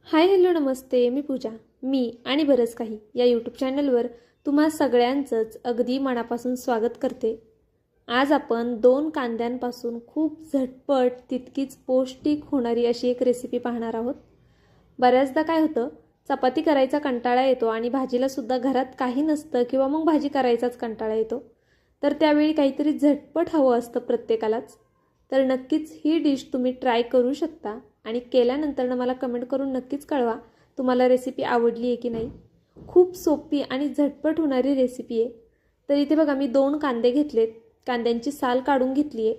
Hi hello नमस्ते, मी पूजा. मी आणि बरंच काही या यूट्यूब चॅनलवर तुम्हा सगळ्यांचंच अगदी मनापासून स्वागत करते. आज आपण 2 कांद्यांपासून खूप झटपट तितकीच पौष्टिक होणारी अशी एक रेसिपी पाहणार आहोत. बऱ्याचदा काय होतं, चपाती करायचा कंटाळा येतो आणि भाजीला सुद्धा घरात काही नसतं किंवा मग भाजी करायचाच कंटाळा येतो. तर त्यावेळी काहीतरी झटपट हवं असतं प्रत्येकालाच. तर नक्कीच ही डिश तुम्ही ट्राय करू शकता आणि केल्यानंतर मला कमेंट करून नक्कीच कळवा तुम्हाला रेसिपी आवडली आहे की नाही. खूप सोपी आणि झटपट होणारी रेसिपी आहे. तर इथे बघा मी 2 कांदे घेतलेत, कांद्यांची साल काढून घेतली आहे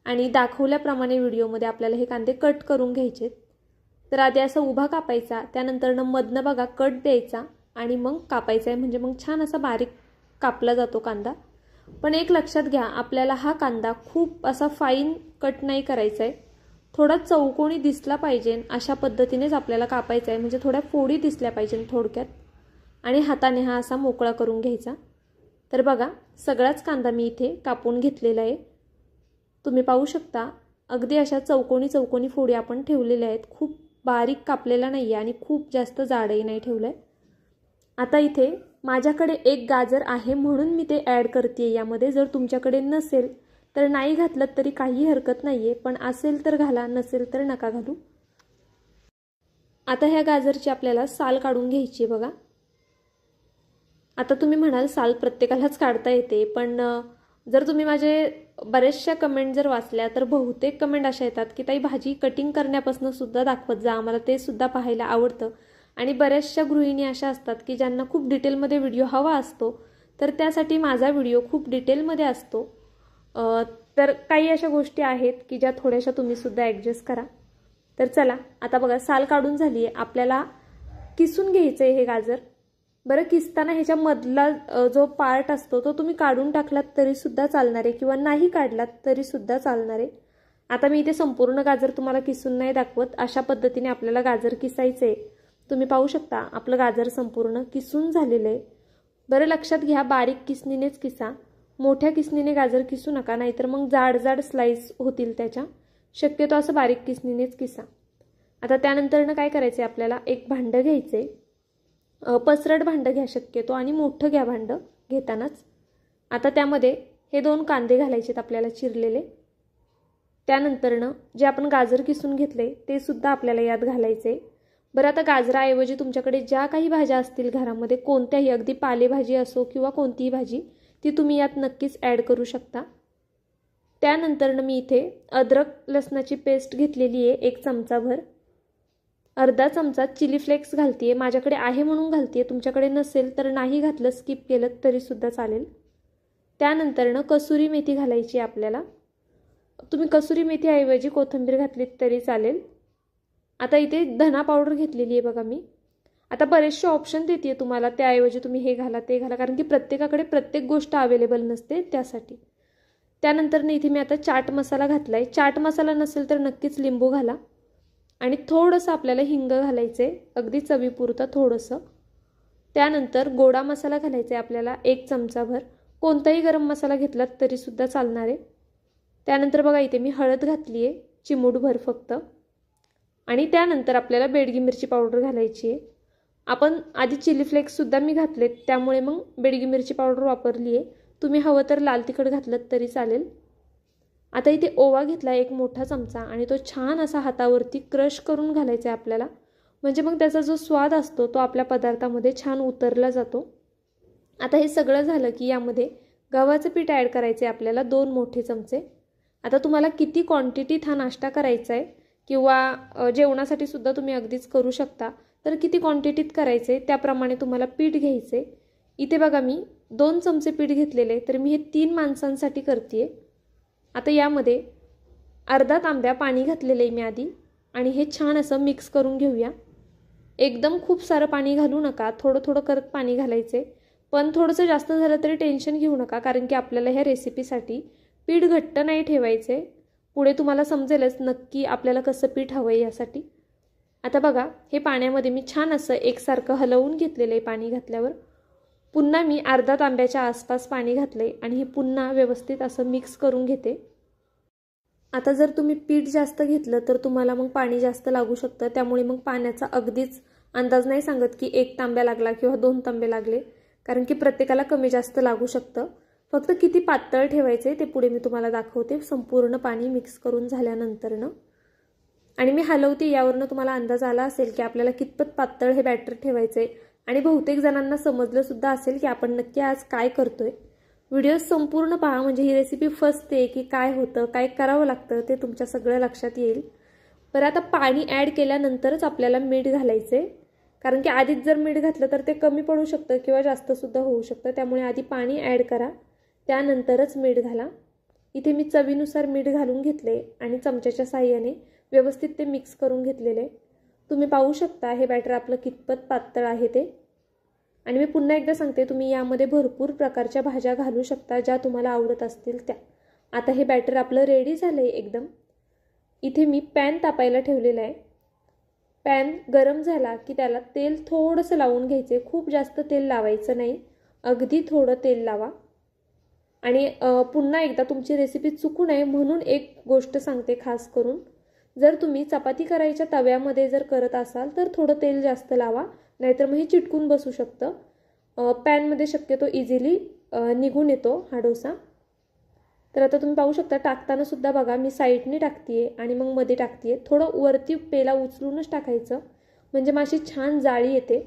आणि दाखवल्याप्रमाणे व्हिडिओमध्ये आपल्याला हे कांदे कट करून घ्यायचे. तर आधी असा उभा कापायचा, त्यानंतर मधनं बघा कट द्यायचा आणि मग कापायचा आहे, म्हणजे मग छान असा बारीक कापला जातो कांदा. पण एक लक्षात घ्या, आपल्याला हा कांदा खूप असा फाईन कट नाही करायचा आहे. थोडा चौकोनी दिसला पाहिजे अशा पद्धतीनेच आपल्याला कापायचा आहे, म्हणजे थोड्या फोडी दिसल्या पाहिजे थोडक्यात. आणि हाताने हा असा मोकळा करून घ्यायचा. तर बघा सगळाच कांदा मी इथे कापून घेतलेला आहे. तुम्ही पाहू शकता अगदी अशा चौकोनी चौकोनी फोडी आपण ठेवलेल्या आहेत. खूप बारीक कापलेला नाही आहे आणि खूप जास्त जाडही नाही ठेवलं आहे. आता इथे माझ्याकडे एक गाजर आहे म्हणून मी ते ॲड करते यामध्ये. जर तुमच्याकडे नसेल तर नाही घातलं तरी काही हरकत नाही आहे, पण असेल तर घाला, नसेल तर नका घालू. आता ह्या गाजरची आपल्याला साल काढून घ्यायची बघा. आता तुम्ही म्हणाल साल प्रत्येकालाच काढता येते, पण जर तुम्ही माझे बरेचशा कमेंट जर वाचल्या तर बहुतेक कमेंट अशा येतात की ताई भाजी कटिंग करण्यापासून सुद्धा दाखवत जा, आम्हाला ते सुद्धा पाहायला आवडतं. आणि बऱ्याचशा गृहिणी अशा असतात की ज्यांना खूप डिटेलमध्ये व्हिडिओ हवा असतो, तर त्यासाठी माझा व्हिडिओ खूप डिटेलमध्ये असतो. तर काही अशा गोष्टी आहेत की ज्या थोड्याशा तुम्ही सुद्धा ॲडजस्ट करा. तर चला आता बघा साल काढून झाली आहे. आपल्याला किसून घ्यायचं आहे हे गाजर. बरं, किसताना ह्याच्यामधला जो पार्ट असतो तो तुम्ही काढून टाकलात तरीसुद्धा चालणार आहे किंवा नाही काढलात तरीसुद्धा चालणार आहे. आता मी इथे संपूर्ण गाजर तुम्हाला किसून नाही दाखवत, अशा पद्धतीने आपल्याला गाजर किसायचं आहे. तुम्ही पाहू शकता आपलं गाजर संपूर्ण किसून झालेलं आहे. बरं लक्षात घ्या, बारीक किसणीनेच किसा, मोठ्या किसणीने गाजर किसू नका, नाहीतर मग जाड जाड स्लाइस होतील त्याच्या. शक्यतो असं बारीक किसणीनेच किसा. आता त्यानंतरनं काय करायचं आहे, आपल्याला एक भांडं घ्यायचं आहे. पसरट भांडं घ्या शक्यतो आणि मोठं घ्या भांडं घेतानाच. आता त्यामध्ये हे 2 कांदे घालायचे आपल्याला चिरलेले. त्यानंतरनं जे आपण गाजर किसून घेतले ते सुद्धा आपल्याला यात घालायचे. बरं, आता गाजराऐवजी तुमच्याकडे ज्या काही भाज्या असतील घरामध्ये, कोणत्याही, अगदी पालेभाजी असो किंवा कोणतीही भाजी, ती तुम्ही यात नक्कीच ॲड करू शकता. त्यानंतरनं मी इथे अद्रक लसणाची पेस्ट घेतलेली आहे 1 चमचाभर. अर्धा चमचा चिली फ्लेक्स घालते, माझ्याकडे आहे म्हणून घालते, तुमच्याकडे नसेल तर नाही घातलं, स्किप केलं तरीसुद्धा चालेल. त्यानंतरनं कसुरी मेथी घालायची आपल्याला. तुम्ही कसुरी मेथीऐवजी कोथिंबीर घातलीत तरी चालेल. आता इथे धना पावडर घेतलेली आहे बघा मी. आता बरेचसे ऑप्शन देते तुम्हाला, त्याऐवजी तुम्ही हे घाला ते घाला, कारण की प्रत्येकाकडे प्रत्येक गोष्ट अवेलेबल नसते त्यासाठी. त्यानंतर इथे मी आता चाट मसाला घातला आहे. चाट मसाला नसेल तर नक्कीच लिंबू घाला. आणि थोडंसं आपल्याला हिंग घालायचं आहे, अगदी चवीपुरतं थोडंसं. त्यानंतर गोडा मसाला घालायचा आहे आपल्याला 1 चमचाभर. कोणताही गरम मसाला घेतलात तरीसुद्धा चालणार आहे. त्यानंतर बघा इथे मी हळद घातली आहे, चिमूटभर फक्त. आणि त्यानंतर आपल्याला बेडगी मिरची पावडर घालायची आहे. आपण आधी चिली फ्लेक्ससुद्धा मी घातलेत, त्यामुळे मग बेडगी मिरची पावडर वापरली आहे. तुम्ही हवं तर लाल तिखट घातलं तरी चालेल. आता इथे ओवा घेतला 1 मोठा चमचा आणि तो छान असा हातावरती क्रश करून घालायचा आहे आपल्याला, म्हणजे मग त्याचा जो स्वाद असतो तो आपल्या पदार्थामध्ये छान उतरला जातो. आता हे सगळं झालं की यामध्ये गव्हाचं पीठ ॲड करायचं आहे आपल्याला 2 मोठे चमचे. आता तुम्हाला किती क्वांटिटीत हा नाश्ता करायचा आहे किंवा जेवणासाठी सुद्धा तुम्ही अगदीच करू शकता, तर किती क्वांटिटीत करायचं आहे त्याप्रमाणे तुम्हाला पीठ घ्यायचं आहे. इथे बघा मी 2 चमचे पीठ घेतलेले, तर मी हे 3 माणसांसाठी करते आहे. आता यामध्ये अर्धा तांब्या पाणी घातलेलं आहे मी आधी आणि हे छान असं मिक्स करून घेऊया. एकदम खूप सारं पाणी घालू नका, थोडं थोडं करत पाणी घालायचे. पण थोडंसं जास्त झालं तरी टेन्शन घेऊ नका, कारण की आपल्याला ह्या रेसिपीसाठी पीठ घट्ट नाही ठेवायचे. पुढे तुम्हाला समजेलच नक्की आपल्याला कसं पीठ हवं आहे यासाठी. आता बघा हे पाण्यामध्ये मी छान असं एकसारखं हलवून घेतलेलं आहे. पाणी घातल्यावर पुन्हा मी अर्धा तांब्याच्या आसपास पाणी घातले आणि हे पुन्हा व्यवस्थित असं मिक्स करून घेते. आता जर तुम्ही पीठ जास्त घेतलं तर तुम्हाला मग पाणी जास्त लागू शकतं, त्यामुळे मग पाण्याचा अगदीच अंदाज नाही सांगत की 1 तांब्या लागला किंवा 2 तांबे लागले, कारण की प्रत्येकाला कमी जास्त लागू शकतं. फक्त किती पातळ ठेवायचे ते पुढे मी तुम्हाला दाखवते संपूर्ण पाणी मिक्स करून झाल्यानंतरनं. आणि मी हलवते, यावरनं तुम्हाला अंदाज आला असेल की आपल्याला कितपत पातळ हे बॅटर ठेवायचे आणि बहुतेक जणांना समजलं सुद्धा असेल की आपण नक्की आज काय करतोय. व्हिडिओ संपूर्ण पहा, म्हणजे ही रेसिपी फसते की काय होतं, काय करावं लागतं ते तुमच्या सगळं लक्षात येईल. बरं, आता पाणी ॲड केल्यानंतरच आपल्याला मीठ घालायचे, कारण की आधीच जर मीठ घातलं तर ते कमी पडू शकतं किंवा जास्तसुद्धा होऊ शकतं. त्यामुळे आधी पाणी ॲड करा, त्यानंतरच मीठ घाला. इथे मी चवीनुसार मीठ घालून घेतले आणि चमच्याच्या साहाय्याने व्यवस्थित ते मिक्स करून घेतलेले. तुम्ही पाहू शकता हे बॅटर आपलं कितपत पातळ आहे ते. आणि मी पुन्हा एकदा सांगते, तुम्ही यामध्ये भरपूर प्रकारच्या भाज्या घालू शकता ज्या तुम्हाला आवडत असतील त्या. आता हे बॅटर आपलं रेडी झालं आहे एकदम. इथे मी पॅन तापायला ठेवलेला आहे. पॅन गरम झाला की त्याला तेल थोडंसं लावून घ्यायचे, खूप जास्त तेल लावायचं नाही, अगदी थोडं तेल लावा. आणि पुन्हा एकदा तुमची रेसिपी चुकू नये म्हणून एक गोष्ट सांगते खास करून, जर तुम्ही चपाती करायच्या तव्यामध्ये जर करत असाल तर थोडं तेल जास्त लावा, नाहीतर मग हे चिटकून बसू शकतं. पॅनमध्ये शक्यतो इझिली निघून येतो हा डोसा. तर आता तुम्ही पाहू शकता, टाकताना सुद्धा बघा मी साईडने टाकते आणि मग मध्ये टाकते. थोडं वरती पेला उचलूनच टाकायचं, म्हणजे मग अशी छान जाळी येते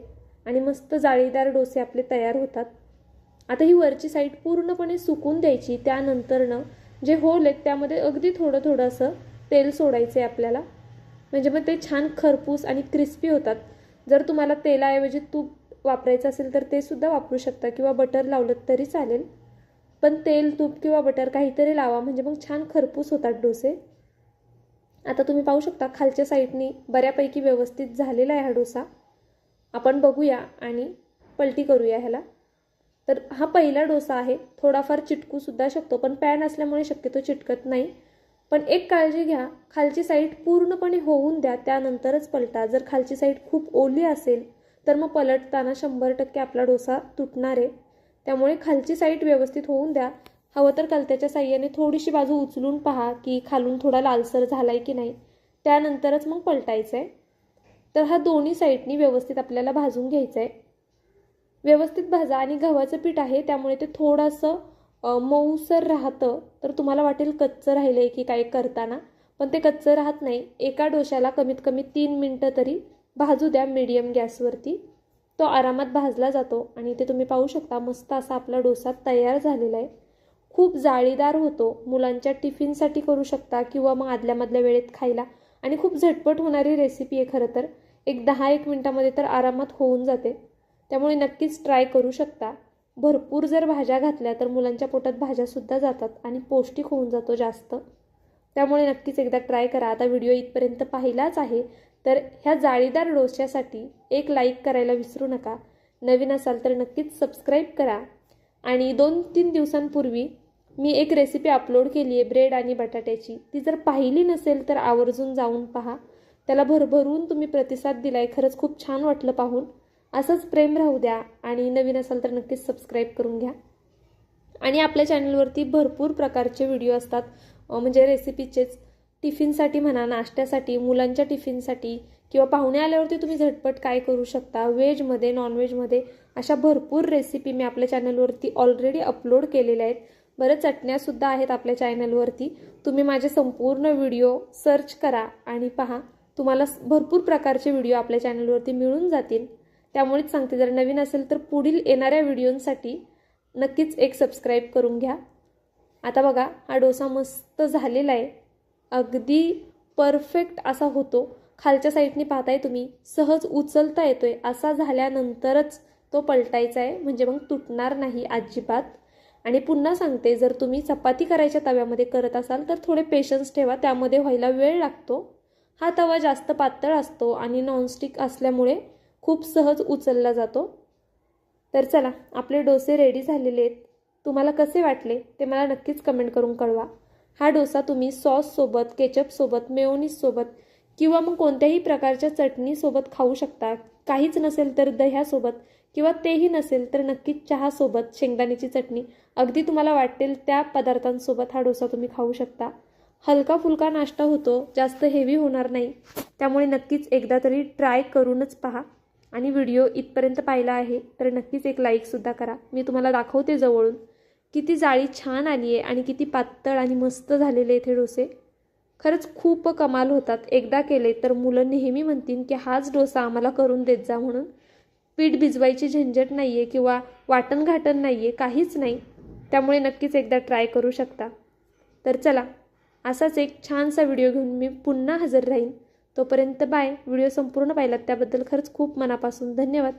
आणि मस्त जाळीदार डोसे आपले तयार होतात. आता ही वरची साईड पूर्णपणे सुकून द्यायची. त्यानंतरनं जे होल आहेत त्यामध्ये अगदी थोडं थोडं असं तेल सोडायचं आहे आपल्याला, म्हणजे मग ते छान खरपूस आणि क्रिस्पी होतात. जर तुम्हाला तेलाऐवजी तूप वापरायचं असेल तर ते सुद्धा वापरू शकता किंवा बटर लावलं तरी चालेल, पण तेल, तूप किंवा बटर काहीतरी लावा, म्हणजे मग छान खरपूस होतात डोसे. आता तुम्ही पाहू शकता खालच्या साईडनी बऱ्यापैकी व्यवस्थित झालेला आहे हा डोसा. आपण बघूया आणि पलटी करूया ह्याला. तर हा पहिला डोसा आहे, थोडाफार चिटकू सुद्धा शकतो, पण पॅन असल्यामुळे शक्यतो चिटकत नाही. पण एक काळजी घ्या, खालची साईड पूर्णपणे होऊन द्या, त्यानंतरच पलटा. जर खालची साईड खूप ओली असेल तर मग पलटताना 100% आपला डोसा तुटणार आहे. त्यामुळे खालची साईड व्यवस्थित होऊन द्या. हवं तर कलत्याच्या साह्याने थोडीशी बाजू उचलून पहा की खालून थोडा लालसर झालाय की नाही, त्यानंतरच मग पलटायचं आहे. तर हा दोन्ही साईडनी व्यवस्थित आपल्याला भाजून घ्यायचं आहे. व्यवस्थित भाजा. आणि गव्हाचं पीठ आहे त्यामुळे ते थोडंसं मऊसर राहतं, तर तुम्हाला वाटेल कच्चं राहिलं आहे की काय करताना, पण ते कच्चं राहत नाही. एका डोशाला कमीत कमी 3 मिनटं तरी भाजू द्या मीडियम गॅसवरती, तो आरामात भाजला जातो. आणि ते तुम्ही पाहू शकता मस्त असा आपला डोसा तयार झालेला आहे. खूप जाळीदार होतो, मुलांच्या टिफिनसाठी करू शकता किंवा मग आदल्यामधल्या वेळेत खायला. आणि खूप झटपट होणारी रेसिपी आहे खरं तर, एक 10-1 मिनटामध्ये तर आरामात होऊन जाते. त्यामुळे नक्कीच ट्राय करू शकता. भरपूर जर भाज्या घातल्या तर मुलांच्या पोटात भाज्यासुद्धा जातात आणि पौष्टिक होऊन जातो जास्त. त्यामुळे नक्कीच एकदा ट्राय करा. आता व्हिडिओ इथपर्यंत पाहिलाच आहे तर ह्या जाळीदार डोश्यासाठी एक लाईक करायला विसरू नका. नवीन असाल तर नक्कीच सबस्क्राईब करा. आणि 2-3 दिवसांपूर्वी मी एक रेसिपी अपलोड केली आहे ब्रेड आणि बटाट्याची, ती जर पाहिली नसेल तर आवर्जून जाऊन पहा. त्याला भरभरून तुम्ही प्रतिसाद दिलाय, खरंच खूप छान वाटलं पाहून. असंच प्रेम राहू द्या. आणि नवीन असाल तर नक्कीच सबस्क्राईब करून घ्या. आणि आपल्या चॅनलवरती भरपूर प्रकारचे व्हिडिओ असतात, म्हणजे रेसिपीचेच. टिफिनसाठी म्हणा, नाश्त्यासाठी, मुलांच्या टिफिनसाठी, किंवा पाहुणे आल्यावरती तुम्ही झटपट काय करू शकता, व्हेजमध्ये, नॉनव्हेजमध्ये, अशा भरपूर रेसिपी मी आपल्या चॅनलवरती ऑलरेडी अपलोड केलेल्या आहेत. बऱ्याच चटण्यासुद्धा आहेत आपल्या चॅनलवरती. तुम्ही माझे संपूर्ण व्हिडिओ सर्च करा आणि पहा, तुम्हाला भरपूर प्रकारचे व्हिडिओ आपल्या चॅनलवरती मिळून जातील. त्यामुळेच सांगते, जर नवीन असेल तर पुढील येणाऱ्या व्हिडिओंसाठी नक्कीच एक सबस्क्राईब करून घ्या. आता बघा हा डोसा मस्त झालेला आहे, अगदी परफेक्ट असा होतो. खालच्या साईडनी पाहताय तुम्ही, सहज उचलता येतोय. असा झाल्यानंतरच तो पलटायचा आहे, म्हणजे मग तुटणार नाही अजिबात. आणि पुन्हा सांगते, जर तुम्ही चपाती करायच्या तव्यामध्ये करत असाल तर थोडे पेशन्स ठेवा, त्यामध्ये व्हायला वेळ लागतो. हा तवा जास्त पातळ असतो आणि नॉनस्टिक असल्यामुळे खूप सहज उचलला जातो. तर चला, आपले डोसे रेडी झालेले आहेत. तुम्हाला कसे वाटले ते मला नक्कीच कमेंट करून कळवा. हा डोसा तुम्ही सॉससोबत, केचपसोबत, मेयोनीजसोबत किंवा मग कोणत्याही प्रकारच्या चटणीसोबत खाऊ शकता. काहीच नसेल तर दह्यासोबत, किंवा तेही नसेल तर नक्कीच चहासोबत, शेंगदाण्याची चटणी, अगदी तुम्हाला वाटेल त्या पदार्थांसोबत हा डोसा तुम्ही खाऊ शकता. हलका फुलका नाश्ता होतो, जास्त हेवी होणार नाही. त्यामुळे नक्कीच एकदा तरी ट्राय करूनच पहा. आणि व्हिडिओ इथपर्यंत पाहिला आहे तर नक्कीच एक लाईकसुद्धा करा. मी तुम्हाला दाखवते जवळून किती जाळी छान आली आहे आणि किती पातळ आणि मस्त झालेले इथे डोसे. खरंच खूप कमाल होतात. एकदा केले तर मुलं नेहमी म्हणतील की हाच डोसा आम्हाला करून देत जा म्हणून. पीठ भिजवायची झंझट नाही आहे किंवा वाटण घाटण नाही आहे, काहीच नाही. त्यामुळे नक्कीच एकदा ट्राय करू शकता. तर चला, असाच एक छानसा व्हिडिओ घेऊन मी पुन्हा हजर राहीन. तोपर्यंत बाय. व्हिडिओ संपूर्ण पाहिलात त्याबद्दल खरंच खूप मनापासून धन्यवाद.